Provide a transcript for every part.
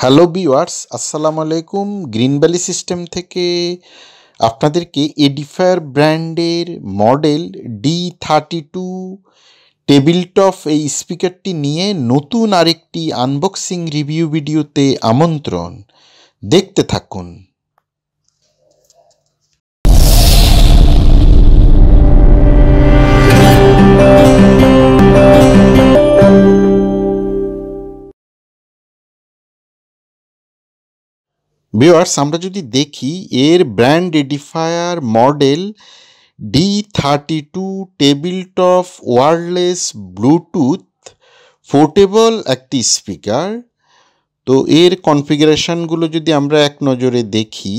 Hello viewers, আসসালামু আলাইকুম। Green valley system থেকে আপনাদেরকে এডিফায়ার ব্র্যান্ডের মডেল D32 টেবিল টপ এই স্পিকারটি নিয়ে নতুন আরেকটি আনবক্সিং রিভিউ ভিডিওতে আমন্ত্রণ। দেখতে থাকুন। ভিউয়ার্স, আমরা যদি দেখি এর brand Edifier model D32 table top wireless Bluetooth portable একটি স্পিকার। তো এর কনফিগারেশনগুলো যদি আমরা এক নজরে দেখি,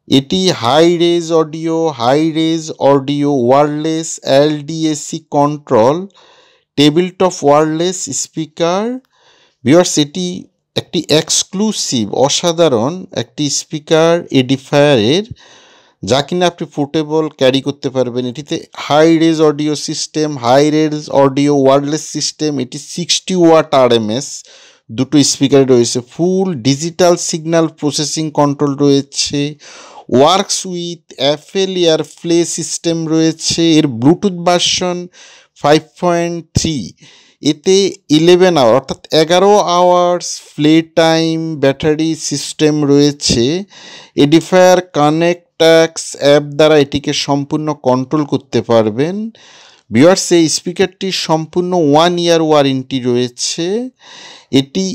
এটি hi res audio wireless LDAC control table top wireless speaker. Viewers, এটি একটি এক্সক্লুসিভ অসাধারণ একটি স্পিকার এডিফায়ারের, যা কিনা আপনি পোর্টেবল ক্যারি করতে পারবেন। এটিতে high res audio system, high res audio wireless system, এটি 60 ওয়াট RMS দুটো স্পিকার রয়েছে, full digital signal processing control রয়েছে, works with Apple AirPlay system রয়েছে, এর ব্লুটুথ ভার্সন 5.3, এতে 11 আওয়ার অর্থাৎ 11 hours play time battery system রয়েছে। এডিফায়ার কানেক্টাক্স অ্যাপ দ্বারা এটিকে সম্পূর্ণ কন্ট্রোল করতে পারবেন। ভিউয়ার্স, এই স্পিকারটির সম্পূর্ণ 1 ইয়ার ওয়ারেন্টি রয়েছে।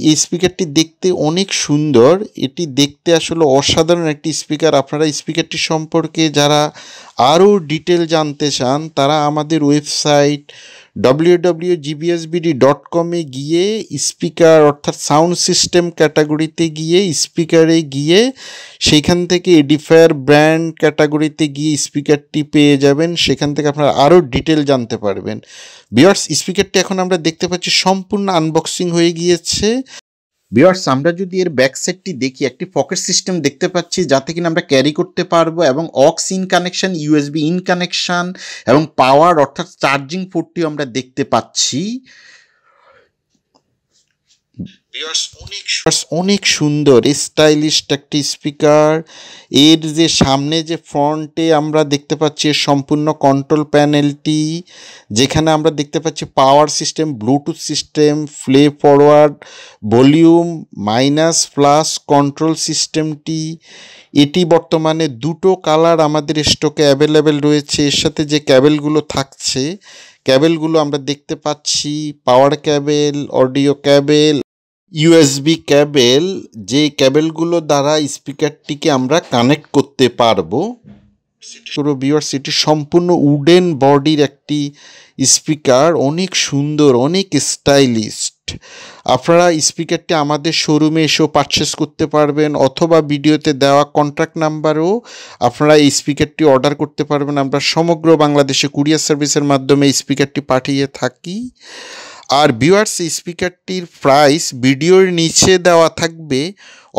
এই স্পিকারটি দেখতে অনেক সুন্দর, এটি দেখতে আসলে অসাধারণ একটি স্পিকার। আপনারা স্পিকারটি সম্পর্কে যারা আরও ডিটেল জানতে চান, তারা আমাদের ওয়েবসাইট www.gbsbd.com গিয়ে স্পিকার অর্থাৎ সাউন্ড সিস্টেম ক্যাটাগরিতে গিয়ে স্পিকারে গিয়ে সেখান থেকে এডিফায়ার ব্র্যান্ড ক্যাটাগরিতে গিয়ে স্পিকারটি পেয়ে যাবেন। সেখান থেকে আপনারা আরও ডিটেল জানতে পারবেন। ভিউয়ার্স, স্পিকারটি এখন আমরা দেখতে পাচ্ছি সম্পূর্ণ আনবক্সিং হয়ে গিয়েছে। ভিউয়ার্স, আমরা যদি এর ব্যাক সাইডটি দেখি, একটি পকেট সিস্টেম দেখতে পাচ্ছি যাতে কিনা আমরা ক্যারি করতে পারবো, এবং aux in connection, USB in connection এবং পাওয়ার অর্থাৎ চার্জিং পোর্টটিও আমরা দেখতে পাচ্ছি। অনেক সুন্দর স্টাইলিশ একটি স্পিকার। এর যে সামনে যে ফ্রন্টে আমরা দেখতে পাচ্ছি সম্পূর্ণ কন্ট্রোল প্যানেলটি, যেখানে আমরা দেখতে পাচ্ছি power system, Bluetooth system, play forward, volume, minus plus control সিস্টেমটি। এটি বর্তমানে দুটো কালার আমাদের স্টকে অ্যাভেলেবেল রয়েছে। এর সাথে যে ক্যাবেলগুলো থাকছে, ক্যাবেলগুলো আমরা দেখতে পাচ্ছি power cable, audio cable, USB cable, যে ক্যাবেলগুলো দ্বারা স্পিকারটিকে আমরা কানেক্ট করতে পারবো। ভিউয়ার্স, এটি সম্পূর্ণ উডেন বডির একটি স্পিকার, অনেক সুন্দর, অনেক স্টাইলিশড। আপনারা স্পিকারটি আমাদের শোরুমে এসেও পারচেস করতে পারবেন, অথবা ভিডিওতে দেওয়া কন্ট্যাক্ট নাম্বারেও আপনারা এই স্পিকারটি অর্ডার করতে পারবেন। আমরা সমগ্র বাংলাদেশে কুরিয়ার সার্ভিসের মাধ্যমে এই স্পিকারটি পাঠিয়ে থাকি। আর ভিউয়ার্স, এই স্পিকারটির প্রাইস ভিডিওর নিচে দেওয়া থাকবে,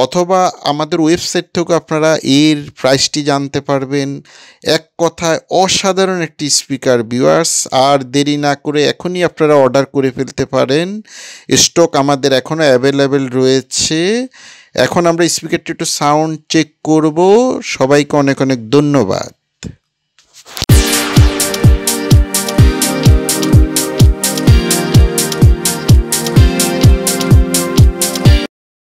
অথবা আমাদের ওয়েবসাইট থেকে আপনারা এর প্রাইসটি জানতে পারবেন। এক কথায় অসাধারণ একটি স্পিকার ভিউয়ার্স। আর দেরি না করে এখনই আপনারা অর্ডার করে ফেলতে পারেন, স্টক আমাদের এখনও অ্যাভেলেবেল রয়েছে। এখন আমরা স্পিকারটি একটু সাউন্ড চেক করব। সবাইকে অনেক অনেক ধন্যবাদ।